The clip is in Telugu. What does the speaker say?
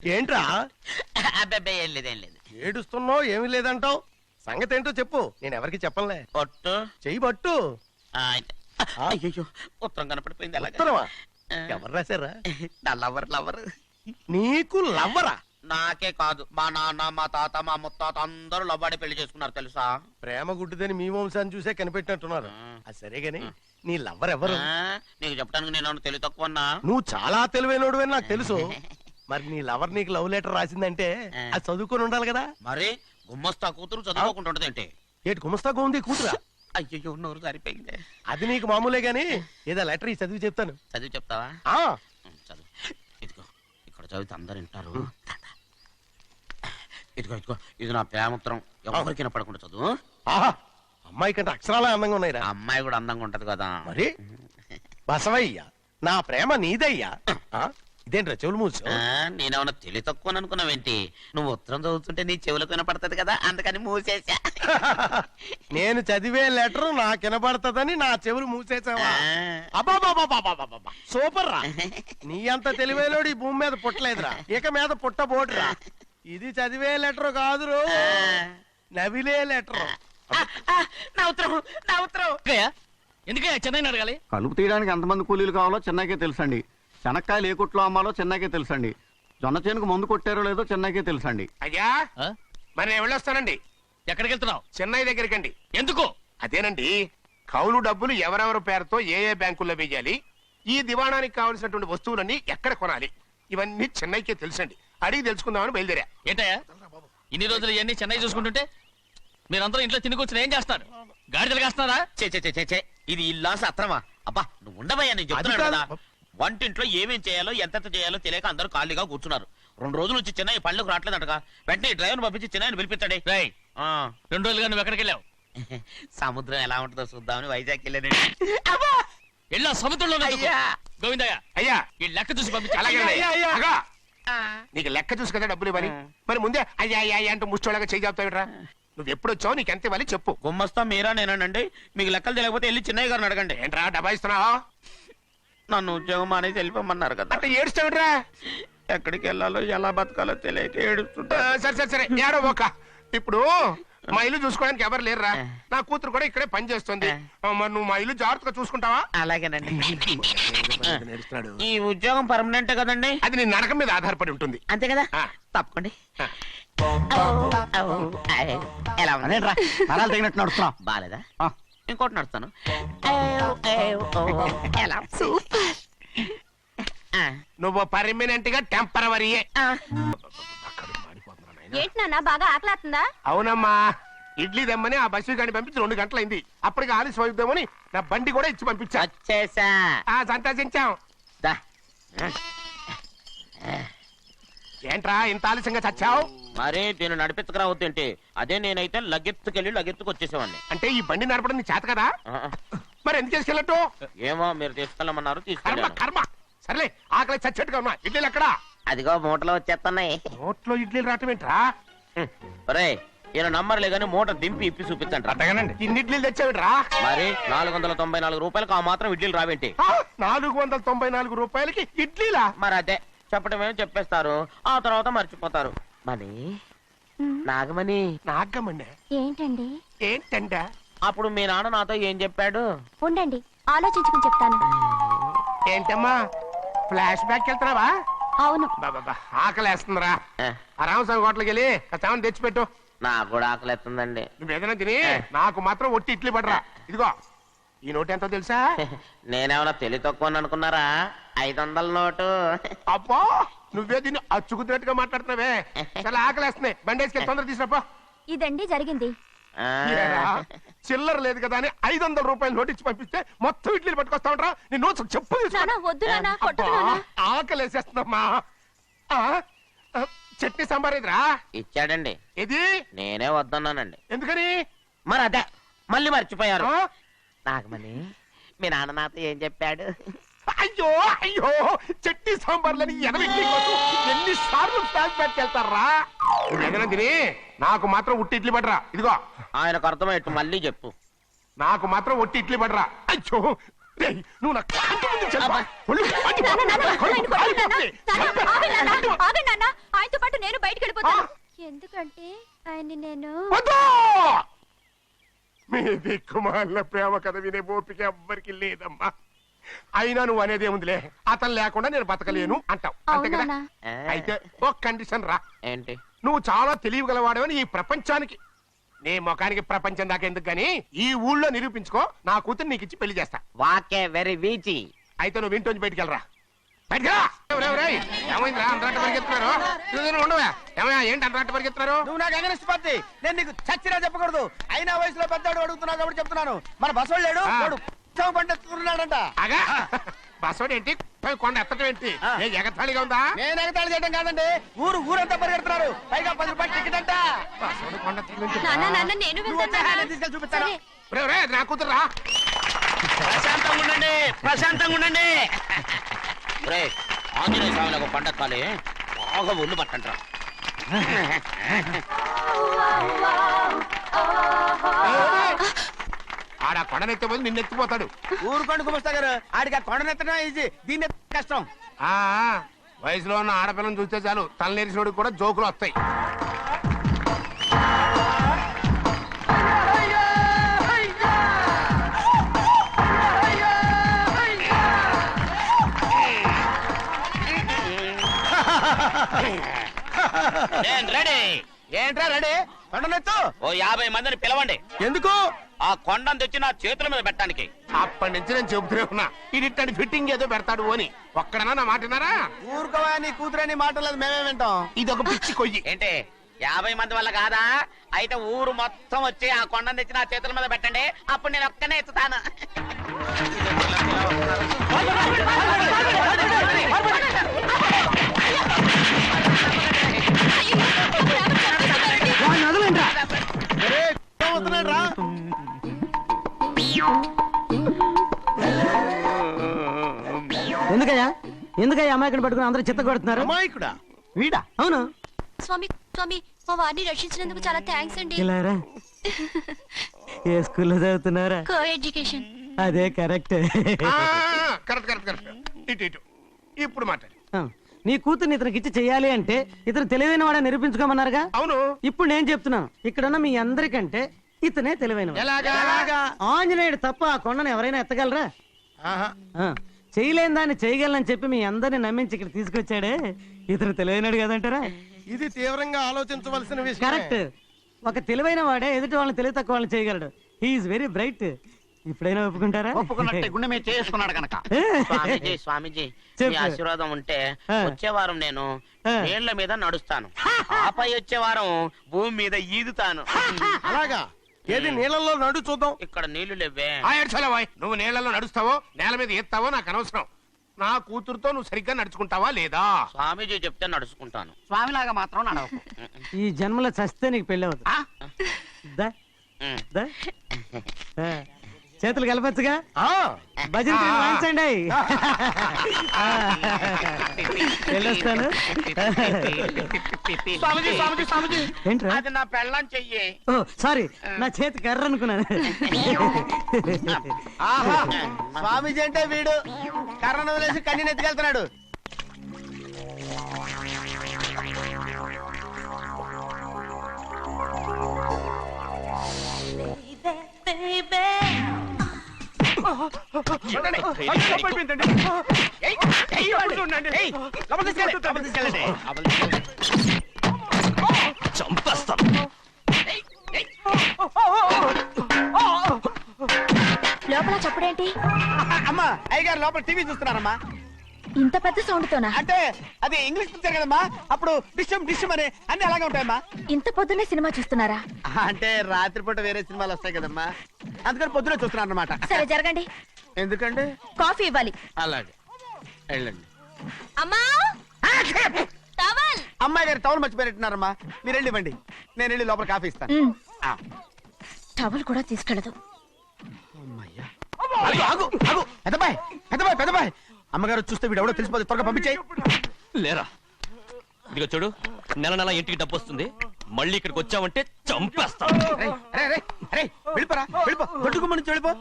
ఏంట్రా అబ్బాయి ఏం లేదు ఏం లేదు. ఏడుస్తున్నావు? ఏమీ లేదంటావు. సంగతి ఏంటో చెప్పు, నేను ఎవరికి చెప్పనులే. పొట్టు చెయ్యి పట్టు. అయ్యో ఉత్తరం కనపడిపోయింది. అలాగే ఉత్తరమా? ఎవరు రాశారా? నా లవర్ లవర్. నీకు లవ్వరా? నాకే కాదు, మా నాన్న మా తాత మా ముత్తాత అందరూ లవ్వాడి పెళ్లి చేసుకున్నారు తెలుసా. ప్రేమ గుడ్డిదని మీ వంశాన్ని చూసే కనిపెట్టినట్టున్నారు. అది సరే గాని నీ లవ్వర్ ఎవరు? నీకు చెప్పడానికి నేను తెలివి తక్కువన్నా. నువ్వు చాలా తెలివైనడు అని నాకు తెలుసు. మరి నీ లవర్ నీకు లవ్ లెటర్ రాసిందంటే అది చదువుకొని ఉండాలి కదా. మరి గుమ్మస్తా కూతురు చదువుకుంటుంటది ఏంటి? ఏటి గుమస్తా గోంది కూతురా? అయ్యో నోరు సరిపోయింది. అది నీకు మామూలే గాని ఏదో లెటర్ ఈ చదివి చెప్తాను. చదివి చెప్తావా? ఆ చదువు. ఇదిగో ఇక్కడ చదివితే అందరు వింటారు. ఇదిగో ఇదిగో ఇది నా ప్రేమోత్తరం. ఎవరికి పడకుండా చదువు. ఆహా, అమ్మాయి కంటే అక్షరాలే అందంగా ఉన్నాయిరా. అమ్మాయి కూడా అందంగా ఉంటది కదా. మరి బసవయ్య, నా ప్రేమ నీదయ్యా. ఇదేంట్రా చెవులు మూసు? నేనేమన్నా తెలివి తక్కువ అనుకున్నావేంటి? నువ్వు ఉత్తరం చదువుతుంటే నీ చెవులకు వినపడుతుంది కదా, అందుకని మూసేసా. నేను చదివే లెటర్ నాకు వినపడుతుందని నా చెవులు మూసేసావా? అబ్బాబాబాబాబాబాబా, సూపర్ రా. నీ అంత తెలివైనోడు ఈ భూమి మీద పుట్టలేదురా, ఇక మీద పుట్టబోడురా. ఇది చదివే లెటర్ కాదురు, నవిలే లెటర్. నా ఉత్తరం నా ఉత్తరం. ఎందుకే చెన్నై అడగాలి? కలుపు తీయడానికి ఎంతమంది కూలీలు కావాలో చెన్నైకే తెలుసండి. శనక్కాయలు ఏ కొట్లో అమ్మాలో చెన్నైకే తెలుసండి. జొన్న చేనుకు మందు కొట్టారో లేదో చెన్నైకే తెలుసండి. అయ్యా మరి నేను వెళ్ళొస్తానండి. ఎక్కడికి వెళ్తున్నావు? చెన్నై దగ్గరికండి. ఎందుకు? అదేనండి, కౌలు డబ్బులు ఎవరెవరి పేరుతో ఏ ఏ బ్యాంకుల్లో వేయాలి, ఈ దివాణానికి కావలసినటువంటి వస్తువులన్నీ ఎక్కడ కొనాలి, ఇవన్నీ చెన్నైకే తెలుసండి. అడిగి తెలుసుకుందామని బయలుదేరా. ఏంటయ్యా ఇన్ని రోజులు ఇవన్నీ చెన్నై చూసుకుంటుంటే మీరందరూ ఇంట్లో తిని కూర్చొని ఏం చేస్తారు? గాడిదలు కాస్తున్నారా? చే ఇది ఇల్లా సత్రమా? అబ్బా నువ్వు ఉండబోయా, నేను చెప్తున్నాను కదా. వంటింట్లో ఏమేం చేయాలో ఎంతెంత చేయాలో తెలియక అందరూ ఖాళీగా కూర్చున్నారు. 2 రోజుల నుంచి చెన్నై పళ్ళకు రావట్లేదంటగా. వెంటనే డ్రైవర్ పంపించి చెన్నైని పిలిపించండి. 2 రోజులుగా నువ్వు ఎక్కడికి వెళ్ళావు? సముద్రం ఎలా ఉంటుందో చూద్దామని వైజాగ్ వెళ్ళానండి. వెళ్ళా సముద్రంలో. గోవిందయ్య అయ్యా ఈ లెక్క చూసి పంపించి. అలాగే నీకు లెక్క చూసి కదా డబ్బులు ఇవ్వాలి. మరి ముందే అయ్యా అయ్యా అంటూ ముష్టోళ్ళగా చేయి చెప్తావిట్రా. నువ్వు ఎప్పుడు వచ్చావు, నీకు ఎంత ఇవ్వాలి చెప్పు. గుమ్మస్తా మీరా నేనండి. మీకు లెక్కలు తెలియకపోతే వెళ్ళి చెన్నై గారిని అడగండి. ఏంట్రా డబ్బా ఇస్తున్నావా? నన్ను ఉద్యోగం అనేది వెళ్ళిపోమన్నారు కదా. అంటే ఏడుస్తావిట్రా. ఎక్కడికి వెళ్ళాలో ఎలా బతకాలో తెలియక ఏడుస్తుంటా. సరే సరే సరే ఏడో ఒక. ఇప్పుడు మా ఇల్లు చూసుకోవడానికి ఎవరు లేరురా. నా కూతురు కూడా ఇక్కడే పని చేస్తుంది. మరి నువ్వు మా ఇల్లు జాగ్రత్తగా చూసుకుంటావా? అలాగేనండి. ఈ ఉద్యోగం పర్మనెంట్ కదండి? అది నీ నరకం మీద ఆధారపడి ఉంటుంది. అంతే కదా, తప్పకండి. ఎలా అదేంట్రా నరాలు తగినట్టు నడుస్తున్నావు? బాలేదా? ఇంకోటి నడుస్తాను. నువ్వు పర్మనెంట్ గా టెంపరవరీయే. ఏంటి నాన్న బాగా ఆకలాతుందా? అవునమ్మా, ఇడ్లీ దమ్మని ఆ బస్సు గాని పంపించి 2 గంటలైంది. అప్పటికి ఆలస్యం అవుతామని నా బండి కూడా ఇచ్చి పంపించా. వచ్చేసా. సంతోషించాం. ఏంట్రా ఇంత ఆలస్యంగా చచ్చావు? మరి దీన్ని నడిపించకరావద్దేంటి? అదే నేనైతే లగెత్తుకెళ్ళి లగెత్తుకు వచ్చేసేవాడిని. అంటే ఈ బండి నడపడం నీ చేత కదా? మరి ఎందుకు చేసుకెళ్ళట్టు? ఏమో మీరు తీసుకెళ్ళమన్నారు, కర్మ తీసుకెళ్ళాను. కర్మ. సర్లే, ఆకలి చచ్చేట్టుగా ఉన్నా. ఇడ్లీలు ఎక్కడా? అదిగో మూటలో వచ్చేస్తున్నాయి. నోట్లో ఇడ్లీలు రావటం ఏంట్రా? ఒరే ఈయన నంబర్లే గానీ మూట దింపి ఇప్పి చూపించండి. అట్టగానండి. ఇన్ని ఇడ్లీలు తెచ్చావిడ్రా? మరి 494 రూపాయలకు ఆ మాత్రం ఇడ్లీలు రావేంటి? 494 రూపాయలకి ఇడ్లీలా? మరి అదే చెప్పడమేమో చెప్పేస్తారు, ఆ తర్వాత మర్చిపోతారు. మనీ నాగమణి. నాగమ్మండి ఏంటండి? ఏంటంట? అప్పుడు మీ నాన్న నాతో ఏం చెప్పాడు? ఉండండి ఆలోచించుకుని చెప్తాను. ఏంటమ్మా ఫ్లాష్ బ్యాక్ వెళ్తున్నావా? అవును. బాబా ఆకలేస్తుందిరా. ఆ రామస్వామి హోటల్కి వెళ్ళి కాస్త తెచ్చిపెట్టు. నాకు కూడా ఆకలిస్తుందండి. నువ్వు ఏదైనా తిని నాకు మాత్రం ఒట్టి ఇడ్లీ పడరా. ఇదిగో ఈ నోటు ఎంతో తెలుసా? నేనేమన్నా తెలివి తక్కువ అనుకున్నారా? 500 నోటు. అబ్బో నువ్వే దీన్ని అచ్చుకుతున్నట్టుగా మాట్లాడుతున్నావే. చాలా ఆకలేస్తున్నాయి, బండేసుకెళ్ళి తొందర తీసినప్పో. ఇదండి జరిగింది. చిల్లర లేదు కదా అని 500 రూపాయలు నోటు ఇచ్చి పంపిస్తే మొత్తం ఇడ్లీలు పట్టుకొస్తా ఉంటా. నీ నోట్స్ చెప్పు. వద్దు నాన్న, కొట్టకు నాన్న. ఆకలేసేస్తుందమ్మా. చట్నీ సాంబార్ ఇదిరా. ఇచ్చాడండి. ఇది నేనే వద్దన్నానండి. ఎందుకని? మరి అదే మళ్ళీ మర్చిపోయారు. నాగమణి మీ నాన్న నాతో ఏం చెప్పాడు? అయ్యో అయ్యో చట్నీ సాంబార్లని ఎన్నిసార్లు ప్యాక్ పెట్టుకెళ్తారా? తిని నాకు మాత్రం ఉట్టి ఇడ్లీ పడరా. ఇదిగో ఆయనకు అర్థమయ్యట్టు మళ్ళీ చెప్పు. నాకు మాత్రం ఒట్టి ఇడ్లీ పడరా. అయ్యో రేయ్, నువ్వు నా కంటి ముందు చెప్పా. ఒళ్ళు మండి నాన్న, నాన్న, కళ్ళు ఆయన కొట్టండి, నాన్న. కాలిపోతాయి. నాన్న, ఆగండి, నాన్న, ఆగండి, నాన్న. ఆయనతో పాటు నేను బయటికి వెళ్ళిపోతాను ఎందుకంటే ఆయన్ని నేను వద్దు! మీ దిక్కుమాల ప్రేమ కథ వినే ఓపిక ఎవ్వరికి లేదమ్మా. అయినా నువ్వు అనేదేముందిలే, అతను లేకుండా నేను బతకలేను అంటావు అంతే కదా. అవునా అయితే ఒక కండిషన్ రా. ఏంటి? నువ్వు చాలా తెలియగలవాడవని ఈ ప్రపంచానికి, నీ ముఖానికి ప్రపంచం దాకా ఎందుకు గాని ఈ ఊళ్ళో నిరూపించుకో. నా కూతురు నీకు ఇచ్చి పెళ్లి చేస్తా. వాకే వెరీ వీచి. అయితే నువ్వు ఇంటి బయటికి వెళ్ళరా. బయటికి రా. ఏమైందిరా అంతరాట పరిగెత్తున్నారు? ఉండవా ఏమయ్యా, ఏంటి అంతరాట పరిగెత్తున్నారు? నువ్వు నాకు అగనిస్ట్ పార్టీ, నేను నీకు చచ్చినా చెప్పకూడదు. అయినా వయసులో పెద్దవాడు అడుగుతున్నావు కాబట్టి చెప్తున్నాను. మన బసవాడు లేడు, వాడు ఉత్సవం పండిస్తున్నాడంట. అగా బస్సోడు ఏంటి, కొండ ఎత్తడం ఏంటి? ఏ ఎగతాళిగా ఉందా? నేను ఎగతాళి చేయడం కాదండి, ఊరంతా పరిగెడుతున్నారు. పైగా 10 రూపాయలు టికెట్ అంట. బస్సోడు కొండ ఎత్తడం ఏంటి? నాన్న నాన్న నేను నువ్వు వచ్చే వెళ్తాను ఆయన తీసుకెళ్ళి చూపిస్తాను. రే, రే, నా కూతురు రా. ప్రశాంతంగా ఉండండి, ప్రశాంతంగా ఉండండి. రే, ఆంజనేయ స్వామికి ఒక పండగ కాలే, బాగా ఒళ్ళు పట్టంటారా. ఆడ కొండనెత్తే పోయి నిన్నెత్తిపోతాడు. ఊరుకోండి కుమస్తా గారు, ఆడికి ఆ కొండనెత్తడం ఈజీ, దీన్ని ఎత్తడం కష్టం. ఆ వయసులో ఉన్న ఆడపిల్లని చూస్తే చాలు తలనేరిసినోడికి కూడా జోకులు వస్తాయి. నేను రెడీ. ఏంట్రా రెడీ? కొండనెత్తు. ఓ 50 మందిని పిలవండి. ఎందుకు? ఆ కొండను తెచ్చి నా చేతుల మీద పెట్టడానికి. అప్పటి నుంచి నేను చెబుతూనే ఉన్నా, ఇది ఫిట్టింగ్ ఏదో పెడతాడు అని. ఒక్కడనా నా మాట విన్నారా? ఊరుకోవా, నీ కూతురని మాటలేదు, మేమే వింటాం. ఇది ఒక పిచ్చి కొయ్యి. ఏంటి 50 మంది వల్ల కాదా? అయితే ఊరు మొత్తం వచ్చి ఆ కొండను తెచ్చి నా చేతుల మీద పెట్టండి, అప్పుడు నేను ఒక్కనే ఎత్తుతాను. ఒరేయ్, వస్తున్నాడు రా. ఎందుకయ్యా అమాయకుని పట్టుకుని అందరూ చిత్త కొడుతున్నారు? అమాయకుడా? వీడా? అవును. స్వామి స్వామి మా వారిని రక్షించినందుకు చాలా థ్యాంక్స్ అండి ఇలారా ఏ స్కూల్లో చదువుతున్నారా? కో ఎడ్యుకేషన్ అదే కరెక్ట్. Correct correct correct. ఇటు ఇటు ఇప్పుడు మాట్లాడు. నీ కూతుర్ని ఇతనికి ఇచ్చి చెయ్యాలి అంటే ఇతను తెలివైన వాడే నిరూపించుకోమన్నారుగా. అవును. ఇప్పుడు నేను చెప్తున్నాను, ఇక్కడున్న మీ అందరికంటే ఇతనే తెలివైన ఎలాగా? ఆంజనేయుడు తప్ప ఆ కొండను ఎవరైనా ఎత్తగలరా? ఆహా. చేయలేని దాన్ని చేయగలనని చెప్పి మీ అందరిని నమ్మించి ఇక్కడ తీసుకొచ్చాడే, ఇతను తెలివైనడు కదంటారా? ఇది తీవ్రంగా ఆలోచించవలసిన విషయం. కరెక్ట్. ఒక తెలివైన వాడే ఎదుటి వాళ్ళని తెలివి తక్కువ వాళ్ళని చేయగలడు. He is very bright. ఇప్పుడైనా ఒప్పుకుంటారా? ఒప్పుకున్నట్టే, గుండె మీద చేసుకున్నాడు కనుక. స్వామీజీ స్వామీజీ, చెప్పు. మీ ఆశీర్వాదం ఉంటే ఆ. వచ్చే వారం నేను ఆ. నీళ్ల మీద నడుస్తాను, ఆపై వచ్చే వారం భూమి మీద ఈదుతాను. అలాగా? ఏది నీళ్ళల్లో నడు చూద్దాం. ఇక్కడ నీళ్లు లేవే. ఏడ్చలేవాయ్, నువ్వు నీళ్లలో నడుస్తావో నేల మీద ఎత్తావో నాకు అనవసరం. నా కూతురుతో నువ్వు సరిగ్గా నడుచుకుంటావా లేదా? స్వామీజీ చెప్తే నడుచుకుంటాను. స్వామిలాగా మాత్రం నడవకు. ఈ జన్మలో చస్తే నీకు పెళ్ళి అవుతుంది. దా, ఉమ్. దా. ఆ, చేతులు కలపచ్చుగా. ఆ, భజన వాయించండి. వెళ్ళొస్తాను. స్వామీజీ స్వామీజీ స్వామీజీ, ఏంట్రా? అది నా పెళ్ళం చెయ్యి. ఓ సారీ, నా చేతి కర్ర అనుకున్నాను. ఆహా, స్వామీజీ అంటే వీడు కర్రను వదిలేసి కన్నీని ఎత్తుకెళ్తున్నాడు. ఉండండి. ఏయ్, ఏయ్, ఉండండి. ఏయ్, లోపలికి తీసుకెళ్ళండి, లోపలికి తీసుకెళ్ళండి. లోపల చప్పుడేంటి అమ్మా, అయ్యగారు లోపల టీవీ చూస్తున్నారమ్మా. ఇంత పెద్ద సౌండ్ తోనా అంటే అది ఇంగ్లీష్ పిక్చర్ కదమ్మా, అప్పుడు డిషం డిషం అని అన్ని అలాగే ఉంటాయమ్మా. ఇంత పొద్దున్నే సినిమా చూస్తున్నారా? అంటే రాత్రిపూట వేరే సినిమాలు వస్తాయి కదమ్మా, అందుకని పొద్దునే చూస్తున్నాను అనమాట. సరే జరగండి, ఎందుకంటే కాఫీ ఇవ్వాలి. అలాగే వెళ్ళండి. అమ్మా టవల్. అమ్మాయి గారు టౌన్ మర్చిపోయినట్టున్నారమ్మా, మీరు వెళ్ళి ఇవ్వండి, నేను వెళ్ళి లోపల కాఫీ ఇస్తాను. ఆ. టవల్ కూడా తీసుకెళ్ళదు. ఆగు, ఆగు, ఆగు. పెద్దబాయ్ పెద్దబాయ్ పెద్దబాయ్, అమ్మగారు చూస్తే వీడు ఎవడో తెలిసిపోతే త్వరగా పంపించేయి. లేరా, ఇదిగో చూడు, నెల నెల ఇంటికి డబ్బు వస్తుంది, మళ్ళీ ఇక్కడికి వచ్చావంటే చంపేస్తా. వెళ్ళిపోరా, వెళ్ళిపో, దొడ్డుకుమ్మ నుంచి వెళ్ళిపో.